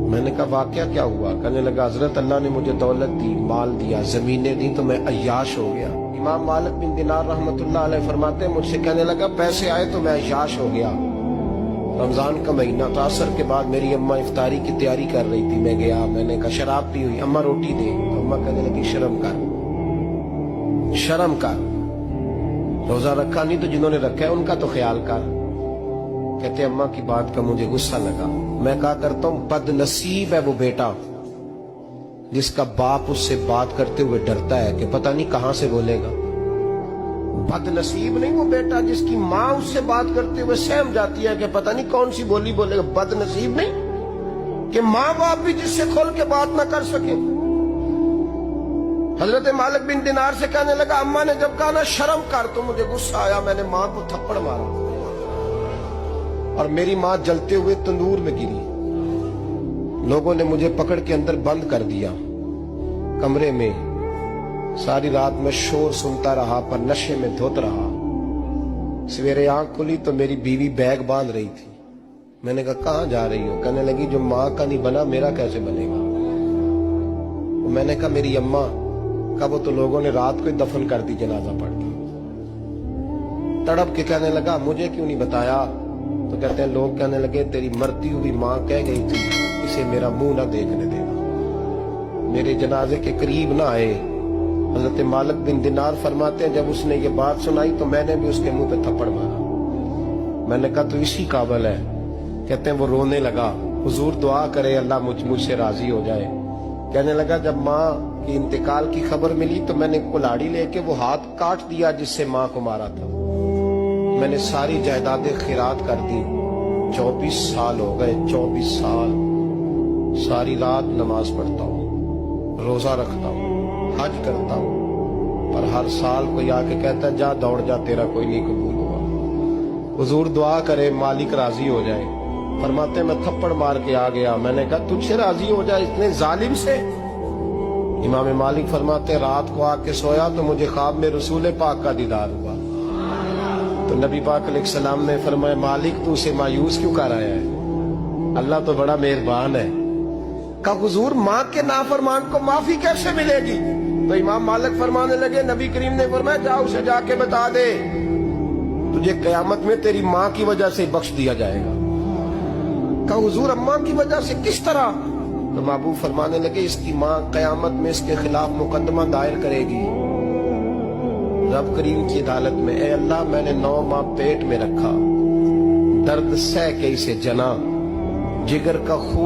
میں نے کہا واقعہ کیا ہوا؟ کہنے لگا حضرت اللہ نے مجھے دولت دی، مال دیا، زمینیں دی تو میں عیاش ہو گیا۔ امام مالک بن دینار رحمت اللہ علیہ فرماتے ہیں مجھ سے کہنے لگا پیسے آئے تو میں عیاش ہو گیا۔ رمضان کا مہینہ تھا، عصر کے بعد میری اماں افطاری کی تیاری کر رہی تھی، میں گیا، میں نے کہا شراب پی ہوئی، اماں روٹی دے، تو اماں کہنے لگی شرم کر، شرم کر، روزہ رکھا نہیں تو جنہوں نے رکھا ہے ان کا تو خیال کر۔ کہتے اماں کی بات کا مجھے غصہ لگا، میں کہا کرتا ہوں بد نصیب ہے وہ بیٹا جس کا باپ اس سے بات کرتے ہوئے ڈرتا ہے کہ پتہ نہیں کہاں سے بولے گا۔ بد نصیب نہیں وہ بیٹا جس کی ماں اس سے بات کرتے ہوئے سہم جاتی ہے کہ پتہ نہیں کون سی بولی بولے گا۔ بد نصیب نہیں کہ ماں باپ بھی جس سے کھول کے بات نہ کر سکے۔ حضرت مالک بن دینار سے کہنے لگا اماں نے جب کہا نا شرم کر تو مجھے غصہ آیا، میں نے ماں کو تھپڑ مارا اور میری ماں جلتے ہوئے تندور میں گری۔ لوگوں نے مجھے پکڑ کے اندر بند کر دیا کمرے میں، ساری رات میں شور سنتا رہا پر نشے میں دھت رہا۔ سویرے آنکھ کھلی تو میری بیوی بیگ باندھ رہی تھی۔ میں نے کہا کہاں جا رہی ہو؟ کہنے لگی جو ماں کا نہیں بنا میرا کیسے بنے گا؟ میں نے کہا میری اماں کا وہ تو لوگوں نے رات کو ہی دفن کر دی جنازہ پڑھ کے۔ تڑپ کے کہنے لگا مجھے کیوں نہیں بتایا؟ تو کہتے ہیں لوگ کہنے لگے تیری مرتی ہوئی ماں کہہ گئی تھی اسے میرا منہ نہ دیکھنے دینا، میرے جنازے کے قریب نہ آئے۔ حضرت مالک بن دینار فرماتے ہیں جب اس نے یہ بات سنائی تو میں نے بھی اس کے منہ پہ تھپڑ مارا۔ میں نے کہا تو اسی قابل ہے۔ کہتے ہیں وہ رونے لگا، حضور دعا کرے اللہ مجھ سے راضی ہو جائے۔ کہنے لگا جب ماں کی انتقال کی خبر ملی تو میں نے کلاڑی لے کے وہ ہاتھ کاٹ دیا جس سے ماں کو مارا تھا۔ میں نے ساری جائیدادیں خیرات کر دی۔ 24 سال ہو گئے، 24 سال ساری رات نماز پڑھتا ہوں، روزہ رکھتا ہوں، حج کرتا ہوں، پر ہر سال کوئی آ کے کہتا ہے جا دوڑ جا تیرا کوئی نہیں قبول ہوا۔ حضور دعا کرے مالک راضی ہو جائے۔ فرماتے میں تھپڑ مار کے آ گیا، میں نے کہا تجھ سے راضی ہو جائے اتنے ظالم سے؟ امام مالک فرماتے رات کو آ کے سویا تو مجھے خواب میں رسول پاک کا دیدار ہوا۔ تو نبی پاک علیہ السلام نے فرمایا مالک تو اسے مایوس کیوں کر آیا ہے؟ اللہ تو بڑا مہربان ہے۔ کہا حضور ماں کے نافرمان کو معافی کیسے ملے گی؟ تو امام مالک فرمانے لگے نبی کریم نے فرمایا جا اسے جا کے بتا دے تجھے قیامت میں تیری ماں کی وجہ سے بخش دیا جائے گا۔ کہا حضور اماں کی وجہ سے کس طرح؟ تو محبوب فرمانے لگے اس کی ماں قیامت میں اس کے خلاف مقدمہ دائر کرے گی رب کریم کی عدالت میں، اے اللہ میں نے 9 ماہ پیٹ میں رکھا، درد سہ کے اسے جنا، جگر کا خون